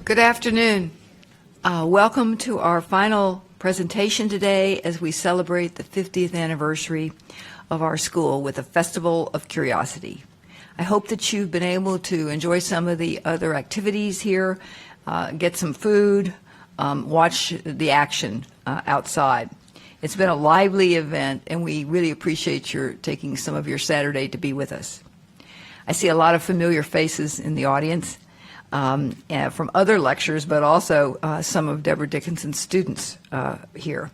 Good afternoon. Welcome to our final presentation today as we celebrate the 50th anniversary of our school with a Festival of Curiosity. I hope that you've been able to enjoy some of the other activities here, get some food, watch the action outside. It's been a lively event, and we really appreciate your taking some of your Saturday to be with us. I see a lot of familiar faces in the audience from other lectures, but also some of Debra Dickinson's students here.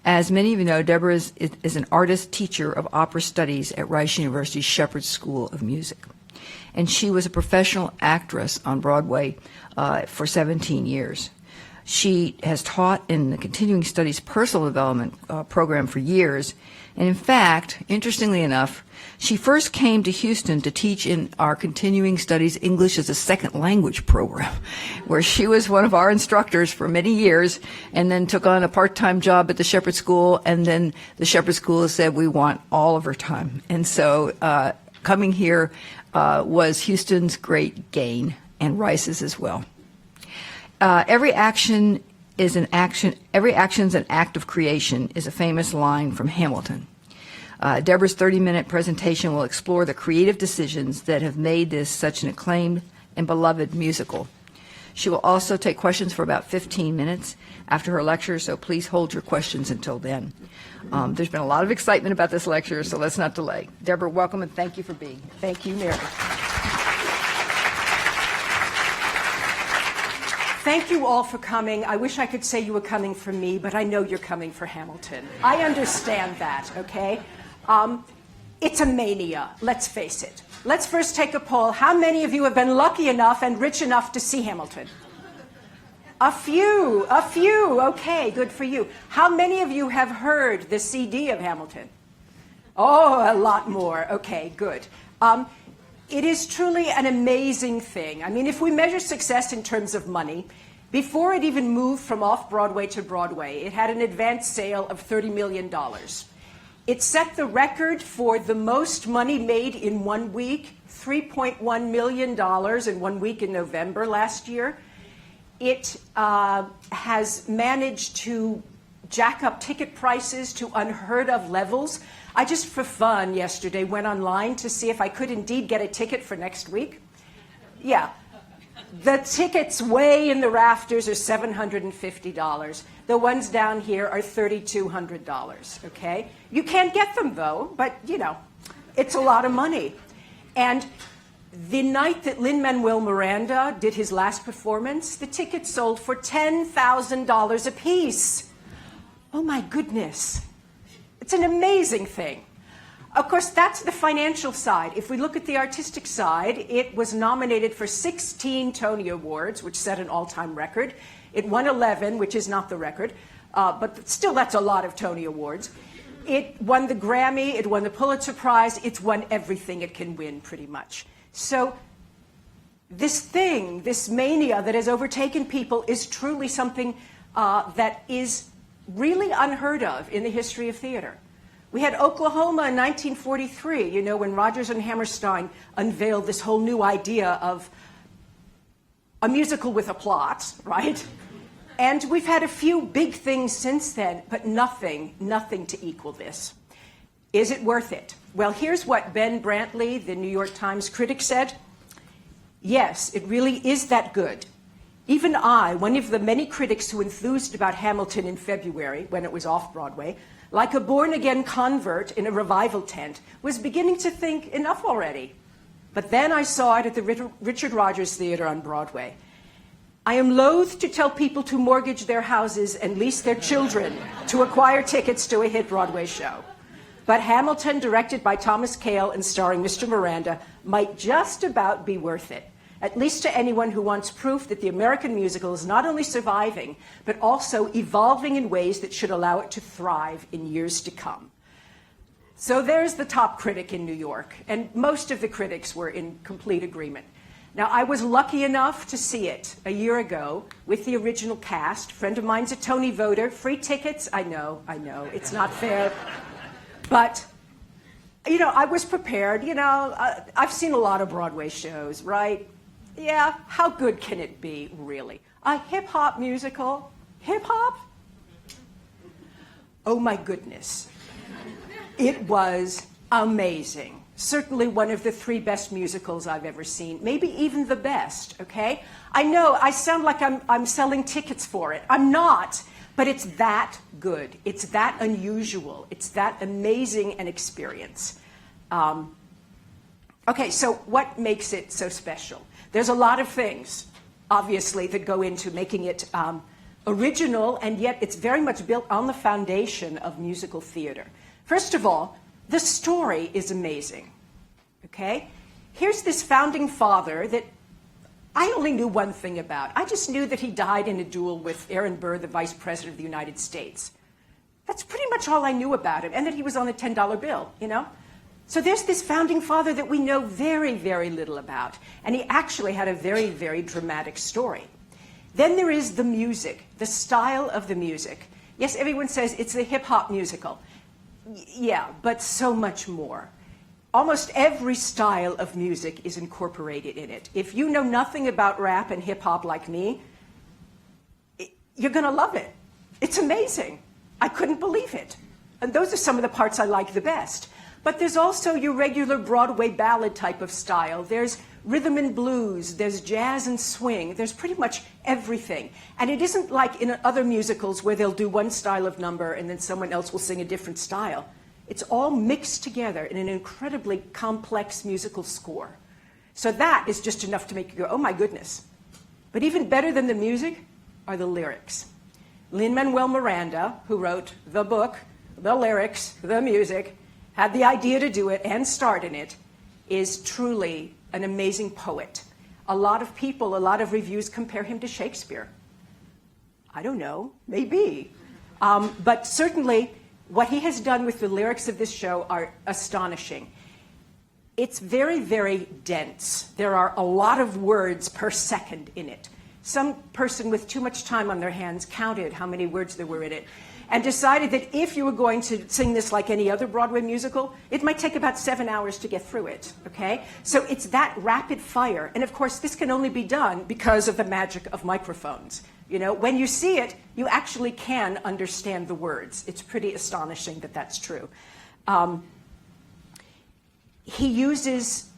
As many of you know, Debra is an artist teacher of opera studies at Rice University's Shepherd School of Music. And she was a professional actress on Broadway for 17 years. She has taught in the Continuing Studies Personal Development program for years. And in fact, interestingly enough, she first came to Houston to teach in our Continuing Studies English as a Second Language program, where she was one of our instructors for many years, and then took on a part-time job at the Shepherd School, and then the Shepherd School said, we want all of her time. And so coming here was Houston's great gain, and Rice's as well. Every action is an action. Every action's an act of creation is a famous line from Hamilton. Debra's 30-minute presentation will explore the creative decisions that have made this such an acclaimed and beloved musical. She will also take questions for about 15 minutes after her lecture, so please hold your questions until then. There's been a lot of excitement about this lecture, so let's not delay. Debra, welcome, and thank you for being here. Thank you, Mary. Thank you all for coming. I wish I could say you were coming for me, but I know you're coming for Hamilton. I understand that, okay? It's a mania, let's face it. Let's first take a poll. How many of you have been lucky enough and rich enough to see Hamilton? A few. Okay, good for you. How many of you have heard the CD of Hamilton? Oh, a lot more. Okay, good. It is truly an amazing thing. I mean, if we measure success in terms of money, before it even moved from off-Broadway to Broadway, it had an advance sale of $30 million. It set the record for the most money made in 1 week, $3.1 million in 1 week in November last year. It has managed to jack up ticket prices to unheard of levels. I just, for fun, yesterday went online to see if I could indeed get a ticket for next week. Yeah. The tickets way in the rafters are $750. The ones down here are $3,200, okay? You can't get them, though, but, you know, it's a lot of money. And the night that Lin-Manuel Miranda did his last performance, the tickets sold for $10,000 apiece. Oh, my goodness. It's an amazing thing. Of course, that's the financial side. If we look at the artistic side, it was nominated for 16 Tony Awards, which set an all-time record. It won 11, which is not the record, but still that's a lot of Tony Awards. It won the Grammy, it won the Pulitzer Prize, it's won everything it can win, pretty much. So this thing, this mania that has overtaken people is truly something that is really unheard of in the history of theater. We had Oklahoma in 1943, you know, when Rodgers and Hammerstein unveiled this whole new idea of a musical with a plot, right? And we've had a few big things since then, but nothing to equal this. Is it worth it? Well, here's what Ben Brantley, the New York Times critic, said. Yes, it really is that good. Even I, one of the many critics who enthused about Hamilton in February, when it was off-Broadway, like a born-again convert in a revival tent, was beginning to think, enough already. But then I saw it at the Richard Rodgers Theater on Broadway. I am loath to tell people to mortgage their houses and lease their children to acquire tickets to a hit Broadway show. But Hamilton, directed by Thomas Kail and starring Mr. Miranda, might just about be worth it, at least to anyone who wants proof that the American musical is not only surviving, but also evolving in ways that should allow it to thrive in years to come. So there's the top critic in New York, and most of the critics were in complete agreement. Now, I was lucky enough to see it a year ago with the original cast. A friend of mine's a Tony voter. Free tickets, I know, it's not fair. But, you know, I was prepared. You know, I've seen a lot of Broadway shows, right? Yeah, how good can it be, really? A hip-hop musical? Hip-hop? Oh, my goodness. It was amazing. Certainly one of the 3 best musicals I've ever seen, maybe even the best, okay? I know, I sound like I'm selling tickets for it. I'm not, but it's that good. It's that unusual. It's that amazing an experience. Okay, so what makes it so special? There's a lot of things, obviously, that go into making it original, and yet it's very much built on the foundation of musical theater. First of all, the story is amazing, okay? Here's this founding father that I only knew one thing about. I just knew that he died in a duel with Aaron Burr, the Vice President of the United States. That's pretty much all I knew about him, and that he was on a $10 bill, you know? So there's this founding father that we know very, very little about, and he actually had a very, very dramatic story. Then there is the music, the style of the music. Yes, everyone says it's a hip-hop musical. Yeah, but so much more. Almost every style of music is incorporated in it. If you know nothing about rap and hip-hop like me, you're going to love it. It's amazing. I couldn't believe it. And those are some of the parts I like the best. But there's also your regular Broadway ballad type of style. There's rhythm and blues. There's jazz and swing. There's pretty much everything. And it isn't like in other musicals where they'll do one style of number and then someone else will sing a different style. It's all mixed together in an incredibly complex musical score. So that is just enough to make you go, oh my goodness. But even better than the music are the lyrics. Lin-Manuel Miranda, who wrote the book, the lyrics, the music, had the idea to do it and starred in it, is truly an amazing poet. A lot of people, a lot of reviews compare him to Shakespeare. I don't know, maybe. But certainly what he has done with the lyrics of this show are astonishing. It's very, very dense. There are a lot of words per second in it. Some person with too much time on their hands counted how many words there were in it and decided that if you were going to sing this like any other Broadway musical, it might take about 7 hours to get through it, okay? So it's that rapid fire. And of course, this can only be done because of the magic of microphones. You know, when you see it, you actually can understand the words. It's pretty astonishing that that's true. He uses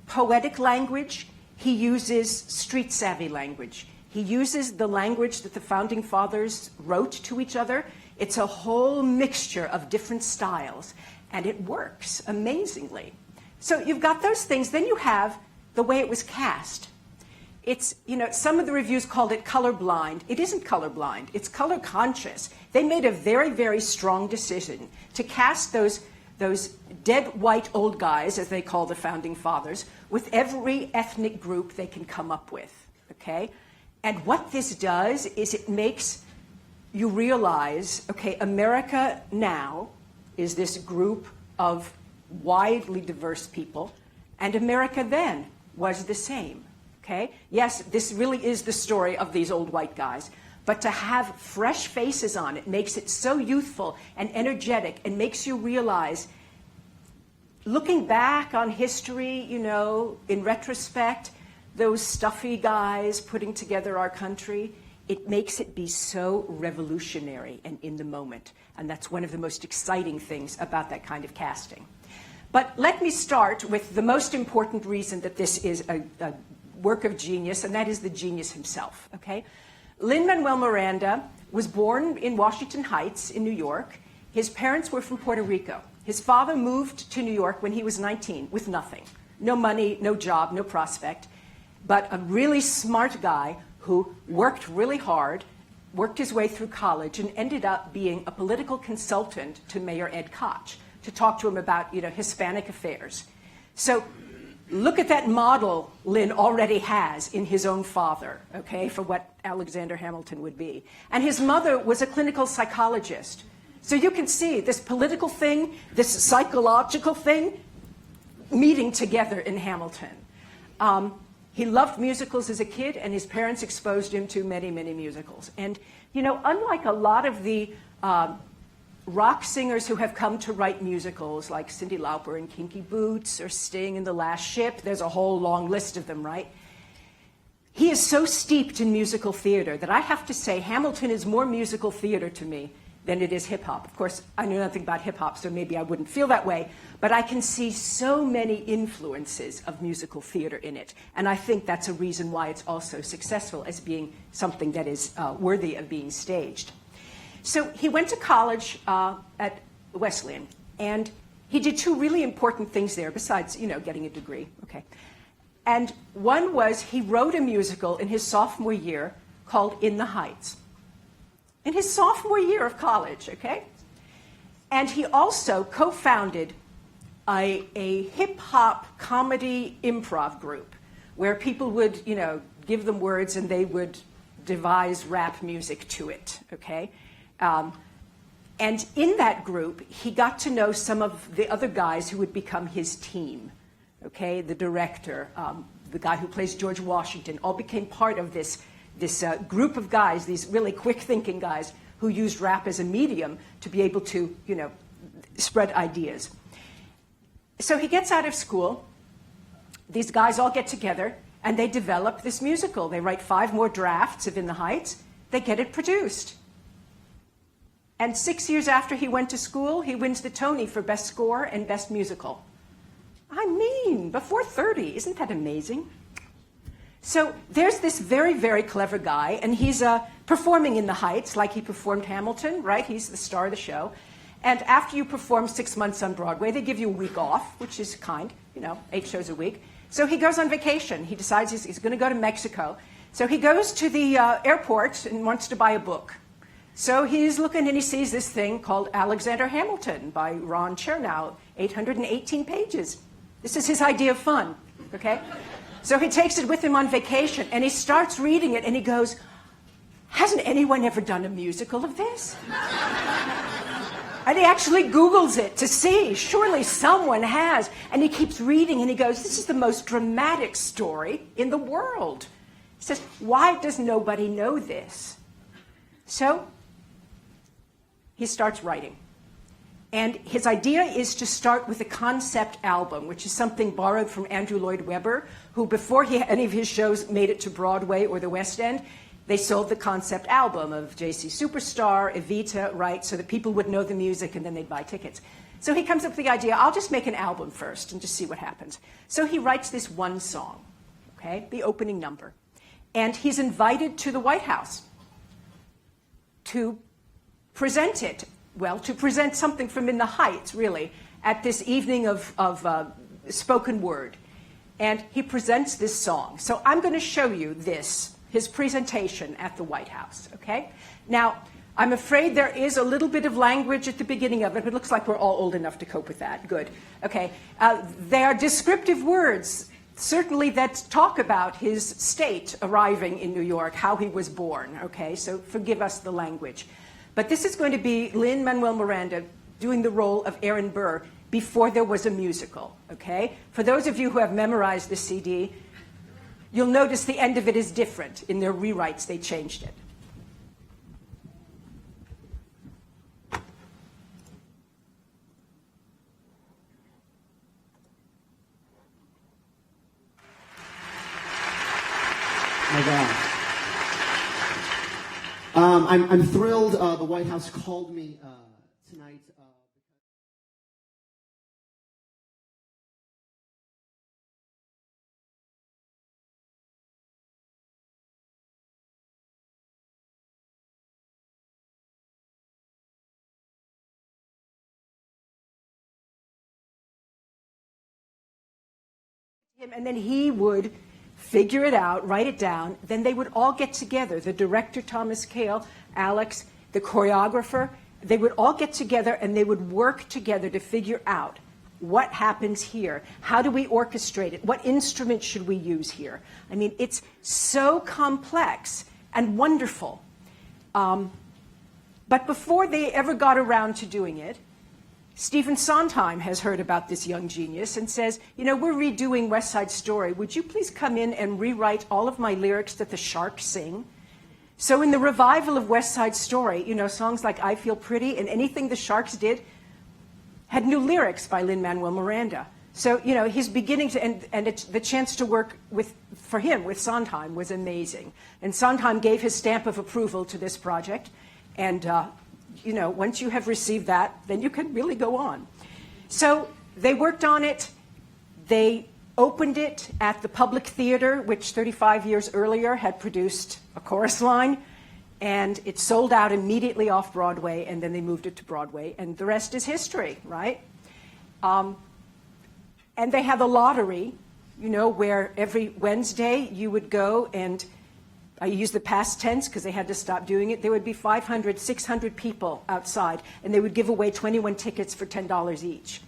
poetic language. He uses street-savvy language. He uses the language that the Founding Fathers wrote to each other. It's a whole mixture of different styles, and it works amazingly. So you've got those things. Then you have the way it was cast. It's, you know, some of the reviews called it colorblind. It isn't colorblind. It's color conscious. They made a very, very strong decision to cast those dead white old guys, as they call the Founding Fathers, with every ethnic group they can come up with, okay? And what this does is it makes you realize, okay, America now is this group of widely diverse people, and America then was the same, okay? Yes, this really is the story of these old white guys, but to have fresh faces on it makes it so youthful and energetic and makes you realize, looking back on history, you know, in retrospect, those stuffy guys putting together our country, it makes it be so revolutionary and in the moment. And that's one of the most exciting things about that kind of casting. But let me start with the most important reason that this is a work of genius, and that is the genius himself, okay? Lin-Manuel Miranda was born in Washington Heights in New York. His parents were from Puerto Rico. His father moved to New York when he was 19 with nothing. No money, no job, no prospect, but a really smart guy who worked really hard, worked his way through college, and ended up being a political consultant to Mayor Ed Koch to talk to him about, you know, Hispanic affairs. So look at that model Lin already has in his own father, okay, for what Alexander Hamilton would be. And his mother was a clinical psychologist. So you can see this political thing, this psychological thing, meeting together in Hamilton. He loved musicals as a kid, and his parents exposed him to many, many musicals. And, you know, unlike a lot of the rock singers who have come to write musicals, like Cyndi Lauper in Kinky Boots or Sting in The Last Ship, there's a whole long list of them, right? he is so steeped in musical theater that I have to say Hamilton is more musical theater to me than it is hip-hop. Of course, I know nothing about hip-hop, so maybe I wouldn't feel that way, but I can see so many influences of musical theater in it, and I think that's a reason why it's also successful as being something that is worthy of being staged. So he went to college at Wesleyan, and he did two really important things there, besides, getting a degree. Okay. And one was he wrote a musical in his sophomore year called In the Heights. In his sophomore year of college, okay? And he also co-founded a hip-hop comedy improv group where people would, give them words and they would devise rap music to it, okay? And in that group, he got to know some of the other guys who would become his team, okay? The director, the guy who plays George Washington, all became part of this group of guys, these really quick-thinking guys who used rap as a medium to be able to, spread ideas. So he gets out of school. These guys all get together, and they develop this musical. They write 5 more drafts of In the Heights. They get it produced. And 6 years after he went to school, he wins the Tony for Best Score and Best Musical. I mean, before 30. Isn't that amazing? So there's this very, very clever guy, and he's performing In the Heights like he performed Hamilton, right? He's the star of the show. And after you perform 6 months on Broadway, they give you a week off, which is kind, 8 shows a week. So he goes on vacation. He decides he's going to go to Mexico. So he goes to the airport and wants to buy a book. So he's looking and he sees this thing called Alexander Hamilton by Ron Chernow, 818 pages. This is his idea of fun, okay? So he takes it with him on vacation, and he starts reading it, and he goes, hasn't anyone ever done a musical of this? And he actually Googles it to see, surely someone has. And he keeps reading, and he goes, this is the most dramatic story in the world. He says, why does nobody know this? So he starts writing. And his idea is to start with a concept album, which is something borrowed from Andrew Lloyd Webber, who before any of his shows made it to Broadway or the West End, they sold the concept album of J.C. Superstar, Evita, right, so that people would know the music and then they'd buy tickets. So he comes up with the idea, I'll just make an album first and just see what happens. So he writes this one song, okay, the opening number. And he's invited to the White House to present it. Well, to present something from In the Heights, really, at this evening of spoken word. And he presents this song. So I'm going to show you this, his presentation at the White House, okay? Now, I'm afraid there is a little bit of language at the beginning of it, but it looks like we're all old enough to cope with that. Good. Okay. They are descriptive words, certainly, that talk about his state arriving in New York, how he was born, okay? So forgive us the language. But this is going to be Lin-Manuel Miranda doing the role of Aaron Burr before there was a musical, okay? For those of you who have memorized the CD, you'll notice the end of it is different. In their rewrites, they changed it. My God. I'm thrilled the White House called me tonight. And then he would figure it out, write it down. Then they would all get together. The director, Thomas Kail, Alex, the choreographer, they would all get together and they would work together to figure out what happens here. How do we orchestrate it? What instrument should we use here? I mean, it's so complex and wonderful. But before they ever got around to doing it, Stephen Sondheim has heard about this young genius and says, we're redoing West Side Story. Would you please come in and rewrite all of my lyrics that the sharks sing? So in the revival of West Side Story, songs like I Feel Pretty and anything the Sharks did had new lyrics by Lin-Manuel Miranda. So, his beginning to, and the chance to work for him with Sondheim was amazing. And Sondheim gave his stamp of approval to this project. And, once you have received that, then you can really go on. So they worked on it. They opened it at the Public Theater, which 35 years earlier had produced A Chorus Line. And it sold out immediately off Broadway, and then they moved it to Broadway. And the rest is history, right? And they have a lottery, where every Wednesday you would go, and I use the past tense because they had to stop doing it. There would be 500, 600 people outside, and they would give away 21 tickets for $10 each.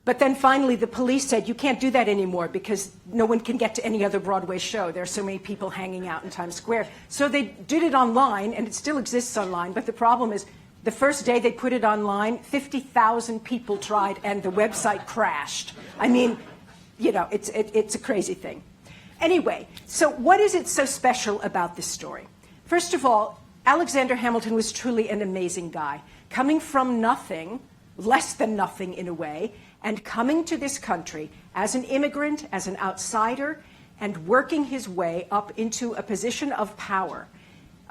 But then finally the police said, you can't do that anymore because no one can get to any other Broadway show. There are so many people hanging out in Times Square. So they did it online, and it still exists online, but the problem is, the first day they put it online, 50,000 people tried, and the website crashed. I mean, it's a crazy thing. Anyway, so what is it so special about this story? First of all, Alexander Hamilton was truly an amazing guy, coming from nothing, less than nothing in a way, and coming to this country as an immigrant, as an outsider, and working his way up into a position of power.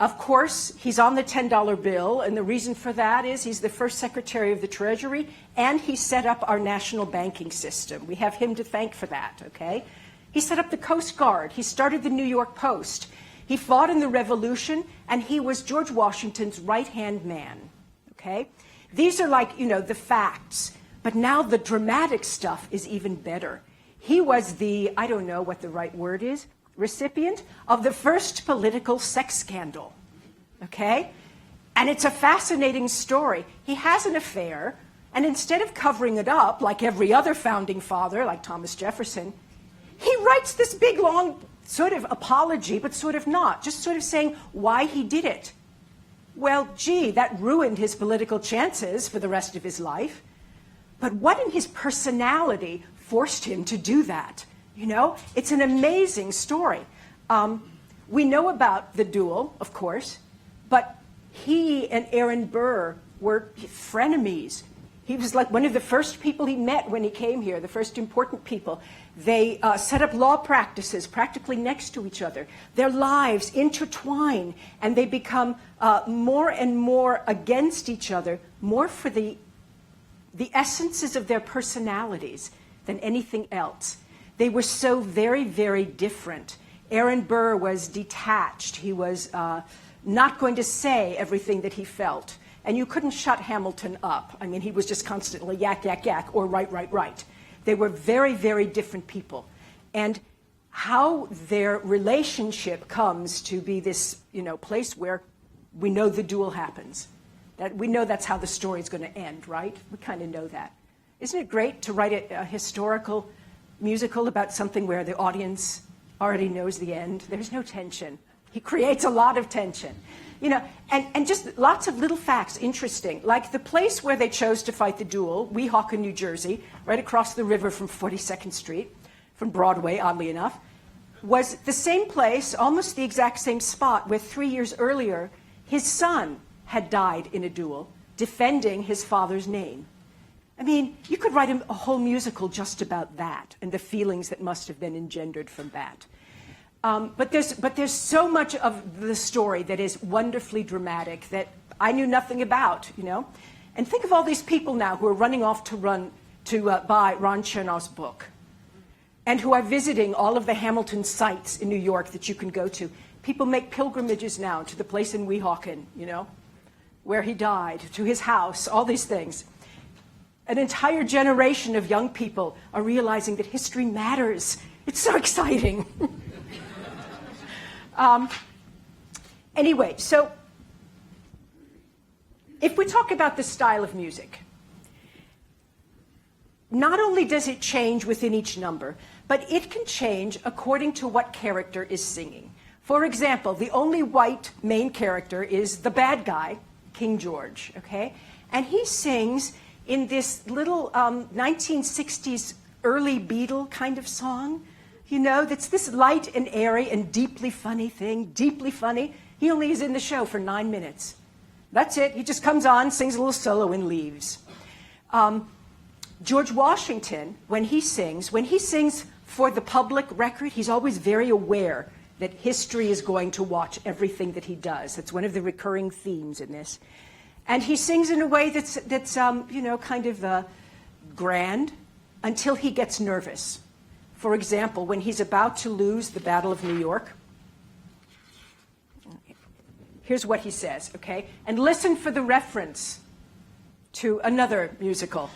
Of course, he's on the $10 bill, and the reason for that is he's the first Secretary of the Treasury, and he set up our national banking system. We have him to thank for that, okay? He set up the Coast Guard. He started the New York Post. He fought in the Revolution, and he was George Washington's right-hand man, okay? These are like, the facts, but now the dramatic stuff is even better. He was the, I don't know what the right word is, recipient of the first political sex scandal, okay? And it's a fascinating story. He has an affair, and instead of covering it up like every other founding father, like Thomas Jefferson, he writes this big, long sort of apology, but sort of not, just sort of saying why he did it. Well, gee, that ruined his political chances for the rest of his life. But what in his personality forced him to do that? It's an amazing story. We know about the duel, of course, but he and Aaron Burr were frenemies. He was like one of the first people he met when he came here, the first important people. They set up law practices practically next to each other. Their lives intertwine, and they become more and more against each other, more for the essences of their personalities than anything else. They were so very, very different. Aaron Burr was detached. He was not going to say everything that he felt. And you couldn't shut Hamilton up. I mean, he was just constantly yak, yak, yak, or right, right, right. They were very, very different people. And how their relationship comes to be this, place where we know the duel happens. That we know that's how the story is going to end, right? We kind of know that. Isn't it great to write a historical musical about something where the audience already knows the end? There's no tension. He creates a lot of tension. And just lots of little facts, interesting. Like the place where they chose to fight the duel, Weehawken, New Jersey, right across the river from 42nd Street, from Broadway, oddly enough, was the same place, almost the exact same spot, where 3 years earlier, his son had died in a duel, defending his father's name. I mean, you could write a whole musical just about that and the feelings that must have been engendered from that. But there's so much of the story that is wonderfully dramatic that I knew nothing about, And think of all these people now who are running off to buy Ron Chernow's book, and who are visiting all of the Hamilton sites in New York that you can go to. People make pilgrimages now to the place in Weehawken, where he died, to his house, all these things. An entire generation of young people are realizing that history matters. It's so exciting. Anyway, so if we talk about the style of music, not only does it change within each number, but it can change according to what character is singing. For example, the only white main character is the bad guy, King George, okay? And he sings in this little 1960s early Beatle kind of song, that's this light and airy and deeply funny thing, deeply funny. He only is in the show for 9 minutes. That's it. He just comes on, sings a little solo, and leaves. George Washington, when he sings for the public record, he's always very aware that history is going to watch everything that he does. That's one of the recurring themes in this. And he sings in a way that's kind of grand until he gets nervous. For example, when he's about to lose the Battle of New York, here's what he says, okay? And listen for the reference to another musical.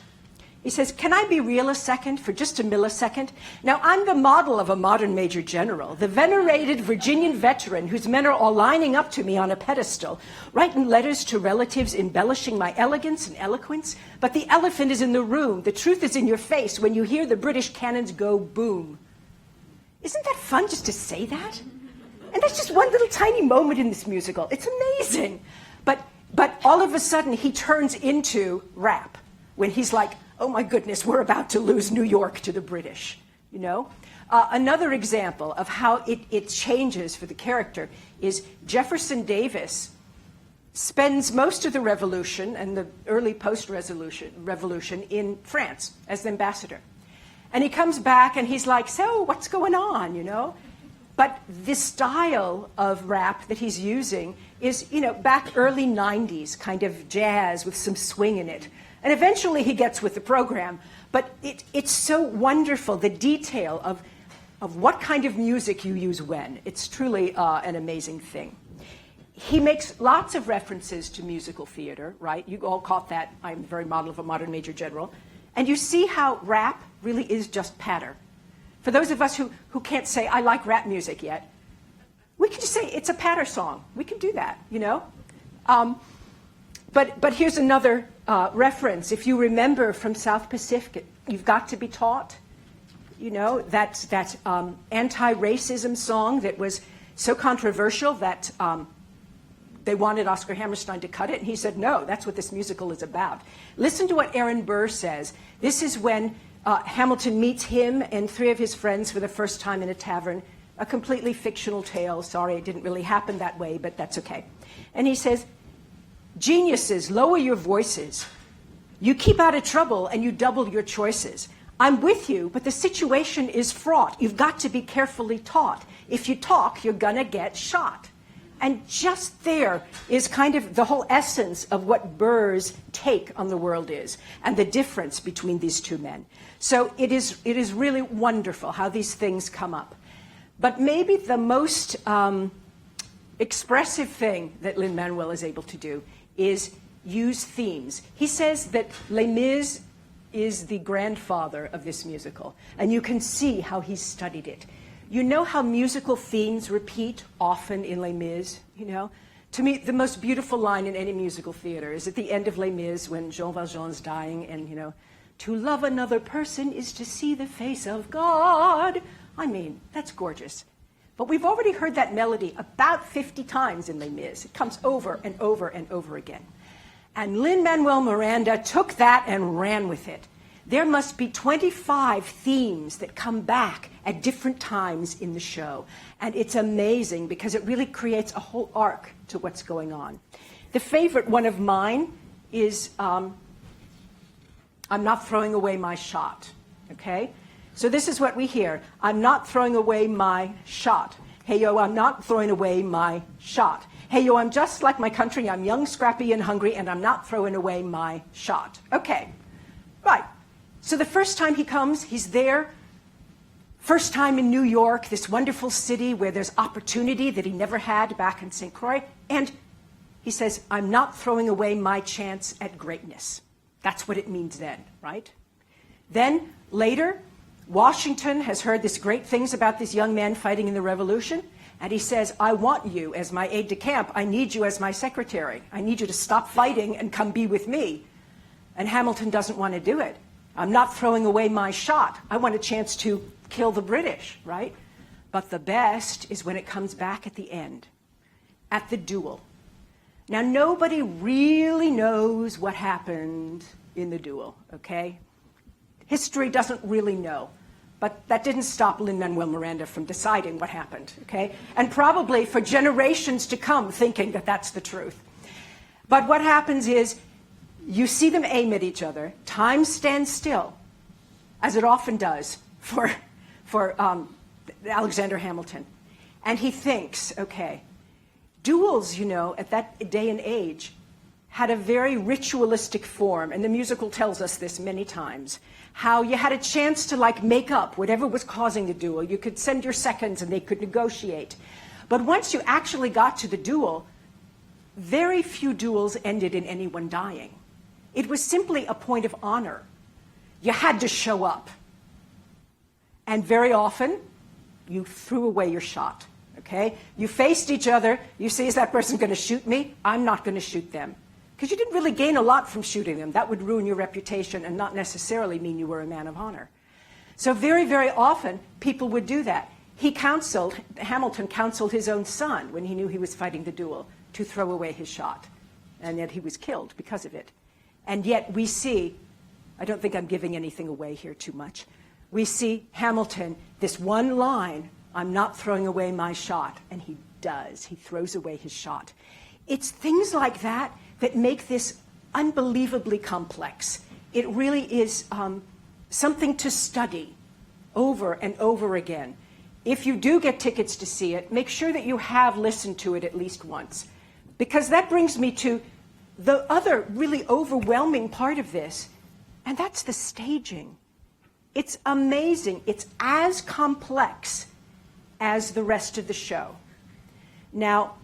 He says, "Can I be real a second, for just a millisecond? Now, I'm the model of a modern major general, the venerated Virginian veteran whose men are all lining up to me on a pedestal, writing letters to relatives embellishing my elegance and eloquence. But the elephant is in the room. The truth is in your face when you hear the British cannons go boom." Isn't that fun just to say that? And that's just one little tiny moment in this musical. It's amazing. But all of a sudden, he turns into rap when he's like, oh my goodness, we're about to lose New York to the British, you know? Another example of how it changes for the character is Jefferson Davis spends most of the Revolution and the early post-revolution in France as the ambassador. And he comes back and he's like, so what's going on, you know? But this style of rap that he's using is, back early 90s, kind of jazz with some swing in it. And eventually he gets with the program. But it's so wonderful, the detail of what kind of music you use when. It's truly an amazing thing. He makes lots of references to musical theater, right? You all caught that. I'm the very model of a modern major general. And you see how rap really is just patter. For those of us who can't say, I like rap music yet, we can just say it's a patter song. We can do that, But here's another reference. If you remember from South Pacific, You've Got to Be Taught, that anti-racism song that was so controversial that they wanted Oscar Hammerstein to cut it, and he said, no, that's what this musical is about. Listen to what Aaron Burr says. This is when Hamilton meets him and three of his friends for the first time in a tavern, a completely fictional tale. Sorry, it didn't really happen that way, but that's okay. And he says, geniuses, lower your voices. You keep out of trouble and you double your choices. I'm with you, but the situation is fraught. You've got to be carefully taught. If you talk, you're gonna get shot. And just there is kind of the whole essence of what Burr's take on the world is, and the difference between these two men. So it is really wonderful how these things come up. But maybe the most expressive thing that Lin-Manuel is able to do is use themes. He says that Les Mis is the grandfather of this musical, and you can see how he studied it. You know how musical themes repeat often in Les Mis, To me, the most beautiful line in any musical theater is at the end of Les Mis when Jean Valjean's dying and, to love another person is to see the face of God. I mean, that's gorgeous. But we've already heard that melody about 50 times in Les Mis. It comes over and over and over again. And Lin-Manuel Miranda took that and ran with it. There must be 25 themes that come back at different times in the show. And it's amazing because it really creates a whole arc to what's going on. The favorite one of mine is I'm not throwing away my shot, okay? So this is what we hear. I'm not throwing away my shot. Hey, yo, I'm not throwing away my shot. Hey, yo, I'm just like my country. I'm young, scrappy, and hungry, and I'm not throwing away my shot. Okay, right. So the first time he comes, he's there. First time in New York, this wonderful city where there's opportunity that he never had back in St. Croix. And he says, I'm not throwing away my chance at greatness. That's what it means then, right? Then later, Washington has heard these great things about this young man fighting in the Revolution. And he says, I want you as my aide-de-camp. I need you as my secretary. I need you to stop fighting and come be with me. And Hamilton doesn't want to do it. I'm not throwing away my shot. I want a chance to kill the British, right? But the best is when it comes back at the end, at the duel. Now, nobody really knows what happened in the duel, okay? History doesn't really know. But that didn't stop Lin-Manuel Miranda from deciding what happened, okay? And probably for generations to come thinking that that's the truth. But what happens is You see them aim at each other. Time stands still, as it often does for Alexander Hamilton. And he thinks, okay, duels, you know, at that day and age had a very ritualistic form, and the musical tells us this many times, how you had a chance to like make up whatever was causing the duel. You could send your seconds and they could negotiate. But once you actually got to the duel, very few duels ended in anyone dying. It was simply a point of honor. You had to show up. And very often, you threw away your shot, okay? You faced each other. You see, is that person going to shoot me? I'm not going to shoot them. Because you didn't really gain a lot from shooting them. That would ruin your reputation and not necessarily mean you were a man of honor. So very, very often, people would do that. Hamilton counseled his own son when he knew he was fighting the duel to throw away his shot. And yet he was killed because of it. And yet we see, I don't think I'm giving anything away here too much, we see Hamilton, this one line, I'm not throwing away my shot. And he does. He throws away his shot. It's things like that that make this unbelievably complex. It really is something to study over and over again. If you do get tickets to see it, make sure that you have listened to it at least once. Because that brings me to the other really overwhelming part of this, and that's the staging. It's amazing. It's as complex as the rest of the show. Now,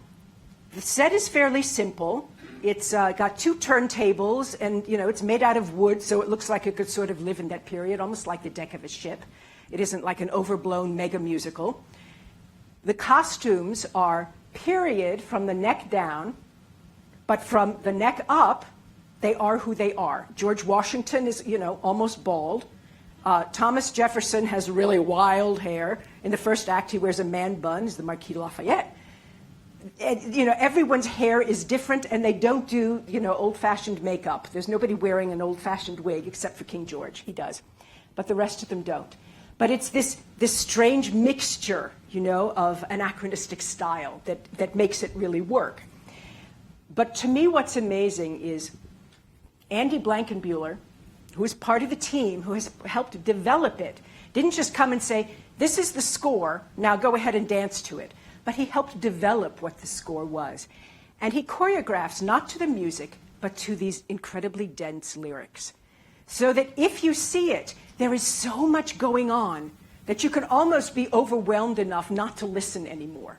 the set is fairly simple. It's got 2 turntables, and you know it's made out of wood, so it looks like it could sort of live in that period, almost like the deck of a ship. It isn't like an overblown mega musical. The costumes are period from the neck down, but from the neck up, they are who they are. George Washington is, you know, almost bald. Thomas Jefferson has really wild hair. In the first act, he wears a man bun, he's the Marquis de Lafayette. And, you know, everyone's hair is different, and they don't do, you know, old-fashioned makeup. There's nobody wearing an old-fashioned wig except for King George. He does. But the rest of them don't. But it's this strange mixture, you know, of anachronistic style that makes it really work. But to me, what's amazing is Andy Blankenbuehler, who is part of the team, who has helped develop it, didn't just come and say, this is the score, now go ahead and dance to it. But he helped develop what the score was. And he choreographs not to the music, but to these incredibly dense lyrics. So that if you see it, there is so much going on that you can almost be overwhelmed enough not to listen anymore.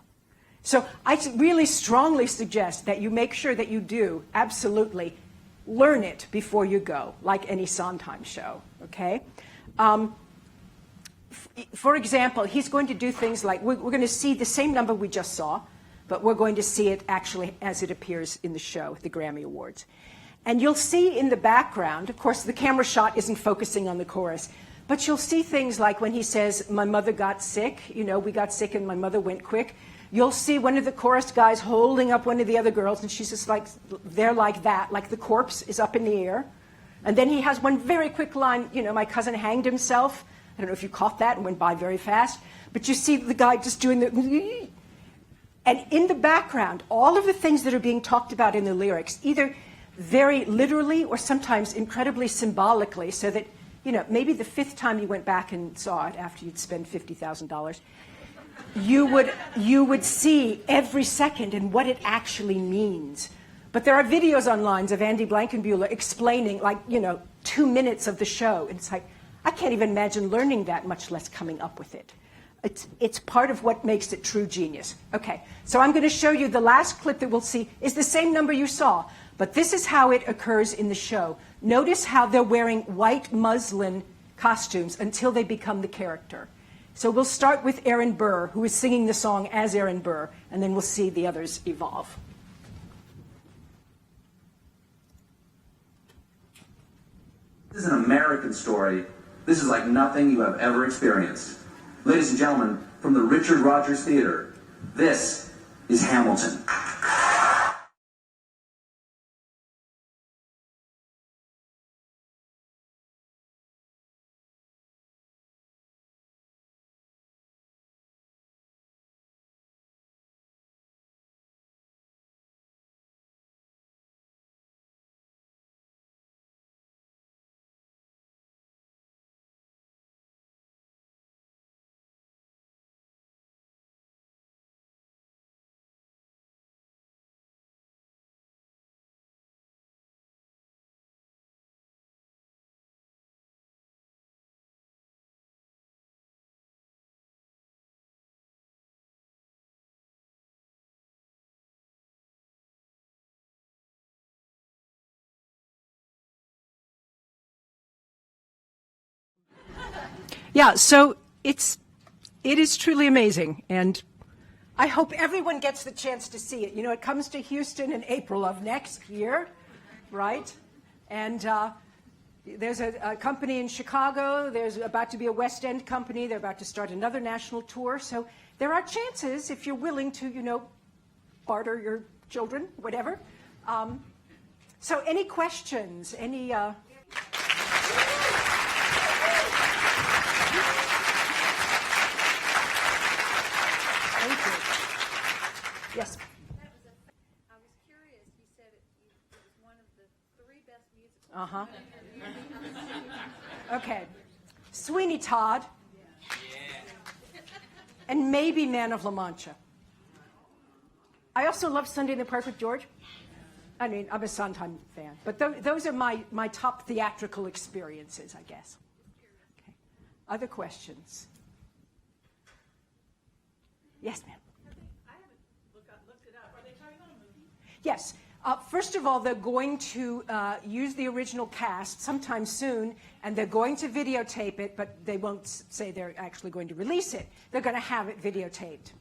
So I really strongly suggest that you make sure that you do absolutely learn it before you go, like any Sondheim show, okay? For example, he's going to do things like, we're going to see the same number we just saw, but we're going to see it actually as it appears in the show, the Grammy Awards. And you'll see in the background, of course, the camera shot isn't focusing on the chorus, but you'll see things like when he says, my mother got sick, you know, we got sick and my mother went quick. You'll see one of the chorus guys holding up one of the other girls, and she's just like, there like that, like the corpse is up in the air. And then he has one very quick line, you know, my cousin hanged himself. I don't know if you caught that and went by very fast, but you see the guy just doing the... And in the background, all of the things that are being talked about in the lyrics, either very literally or sometimes incredibly symbolically, so that, you know, maybe the 5th time you went back and saw it after you'd spent $50,000, you would see every second and what it actually means. But there are videos online of Andy Blankenbuehler explaining, like, you know, 2 minutes of the show. And it's like, I can't even imagine learning that, much less coming up with it. It's part of what makes it true genius. Okay, so I'm going to show you the last clip that we'll see is the same number you saw, but this is how it occurs in the show. Notice how they're wearing white muslin costumes until they become the character. So we'll start with Aaron Burr, who is singing the song as Aaron Burr, and then we'll see the others evolve. This is an American story. This is like nothing you have ever experienced. Ladies and gentlemen, from the Richard Rodgers Theater, this is Hamilton. Yeah, so it is truly amazing, and I hope everyone gets the chance to see it. You know, it comes to Houston in April of next year, right? And there's a company in Chicago. There's about to be a West End company. They're about to start another national tour. So there are chances, if you're willing to, you know, barter your children, whatever. So any questions? Any... Thank you. Yes. I was curious. You said it was one of the 3 best musicals. Okay. Sweeney Todd. And maybe Man of La Mancha. I also love Sunday in the Park with George. I mean, I'm a Sondheim fan. But those are my top theatrical experiences, I guess. Okay. Other questions? Yes, ma'am. I haven't looked it up. Are they talking about a movie? Yes. First of all, they're going to use the original cast sometime soon, and they're going to videotape it, but they won't say they're actually going to release it. They're going to have it videotaped.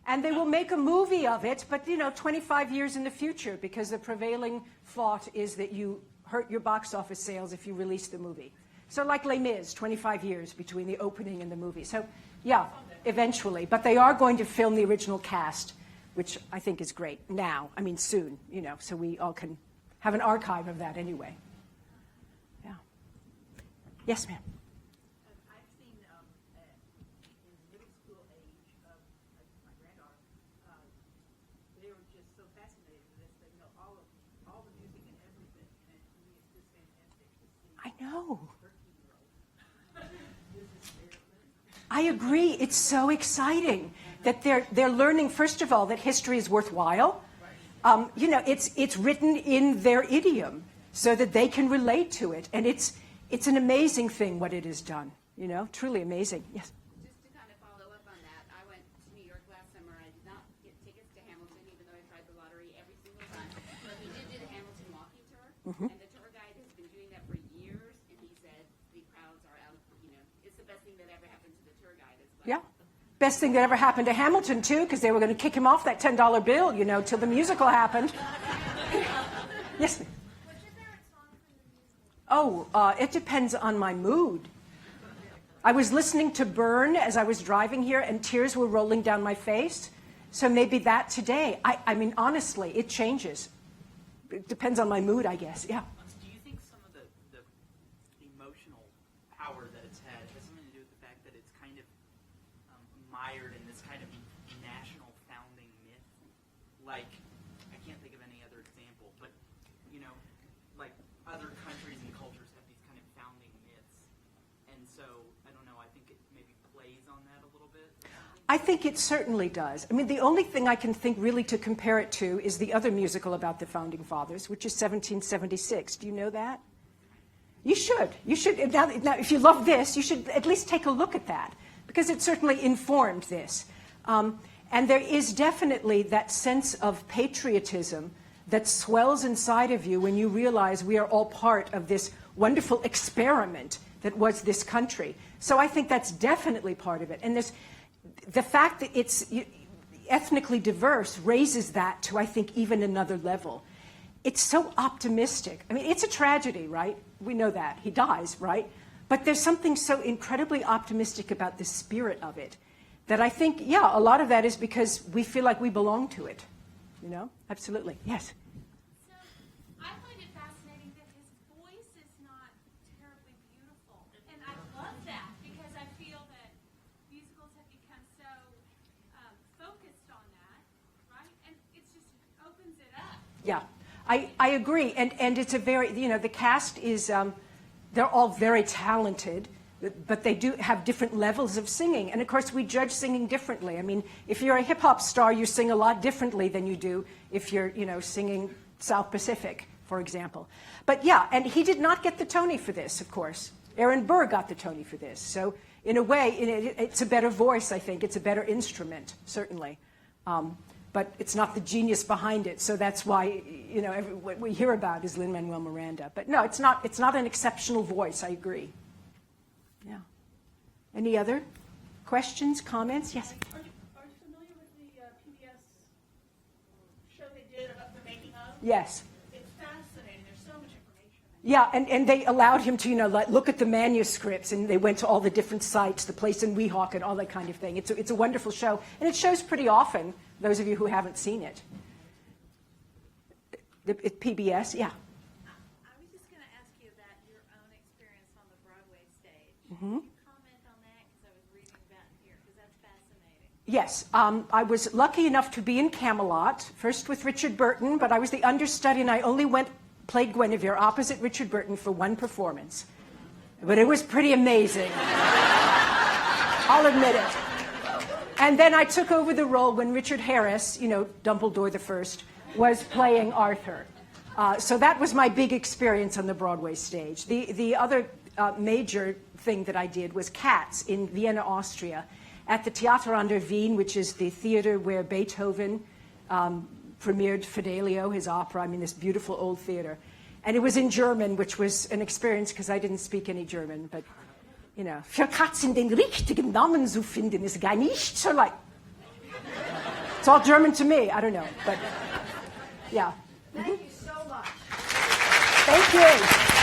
And they will make a movie of it, but, you know, 25 years in the future, because the prevailing thought is that you hurt your box office sales if you release the movie. So like Les Mis, 25 years between the opening and the movie. So, yeah, eventually. But they are going to film the original cast, which I think is great now. I mean, soon, you know, so we all can have an archive of that anyway. Yeah. Yes, ma'am. I've seen in middle school age of my granddaughter, they were just so fascinated with this. They know all the music and everything, and to me it's just fantastic to see. I know. I agree. It's so exciting that they're learning, first of all, that history is worthwhile. You know, it's written in their idiom so that they can relate to it. And it's an amazing thing what it has done, you know, truly amazing. Yes? Just to kind of follow up on that, I went to New York last summer. I did not get tickets to Hamilton, even though I tried the lottery every single time. But we did do the Hamilton walking tour, and the tour guide has been doing that for years, and he said the crowds are out of, you know, it's the best thing that ever happened to the tour guide as well. Yeah. Best thing that ever happened to Hamilton, too, because they were going to kick him off that $10 bill, you know, till the musical happened. Yes, ma'am. What's your favorite song from the musical? Oh, it depends on my mood. I was listening to Burn as I was driving here, and tears were rolling down my face. So maybe that today. I mean, honestly, it changes. It depends on my mood, I guess. Yeah. Do you think some of the emotional power that it's had has something to do with the fact that it's kind of mired in this kind of national founding myth? Like, I can't think of any other example, but, you know, like other countries and cultures have these kind of founding myths. And so, I don't know, I think it maybe plays on that a little bit. I think it certainly does. I mean, the only thing I can think really to compare it to is the other musical about the Founding Fathers, which is 1776. Do you know that? You should. You should. Now, if you love this, you should at least take a look at that, because it certainly informed this. And there is definitely that sense of patriotism that swells inside of you when you realize we are all part of this wonderful experiment that was this country. So I think that's definitely part of it. And the fact that it's ethnically diverse raises that to, I think, even another level. It's so optimistic. I mean, it's a tragedy, right? We know that. He dies, right? But there's something so incredibly optimistic about the spirit of it that I think, yeah, a lot of that is because we feel like we belong to it. You know? Absolutely. Yes? So I find it fascinating that his voice is not terribly beautiful. And I love that because I feel that musicals have become so focused on that, right? And it just opens it up. Yeah. I agree. And it's a very, you know, the cast is, they're all very talented, but they do have different levels of singing. And of course, we judge singing differently. I mean, if you're a hip hop star, you sing a lot differently than you do if you're, you know, singing South Pacific, for example. But yeah, and he did not get the Tony for this, of course. Aaron Burr got the Tony for this. So in a way, it's a better voice, I think. It's a better instrument, certainly. But it's not the genius behind it. So that's why, you know, what we hear about is Lin-Manuel Miranda. But no, it's not an exceptional voice. I agree. Yeah. Any other questions, comments? Yes? Are you familiar with the PBS show they did about the making of? Yes. It's fascinating. There's so much information. Yeah, and they allowed him to, like, look at the manuscripts, and they went to all the different sites, the place in Weehawken, and all that kind of thing. It's a wonderful show, and it shows pretty often, those of you who haven't seen it. PBS, yeah. I was just going to ask you about your own experience on the Broadway stage. Can you comment on that? Because I was reading about it here, because that's fascinating. Yes, I was lucky enough to be in Camelot, first with Richard Burton, but I was the understudy, and I only played Guenevere opposite Richard Burton for one performance. But it was pretty amazing. I'll admit it. And then I took over the role when Richard Harris, Dumbledore the First, was playing Arthur. So that was my big experience on the Broadway stage. The other major thing that I did was Cats in Vienna, Austria, at the Theater an der Wien, which is the theater where Beethoven premiered Fidelio, his opera. I mean, this beautiful old theater. And it was in German, which was an experience because I didn't speak any German. But, für Katzen den richtigen Namen zu finden ist gar nicht so leicht. It's all German to me. I don't know. But, yeah. Thank you so much. Thank you.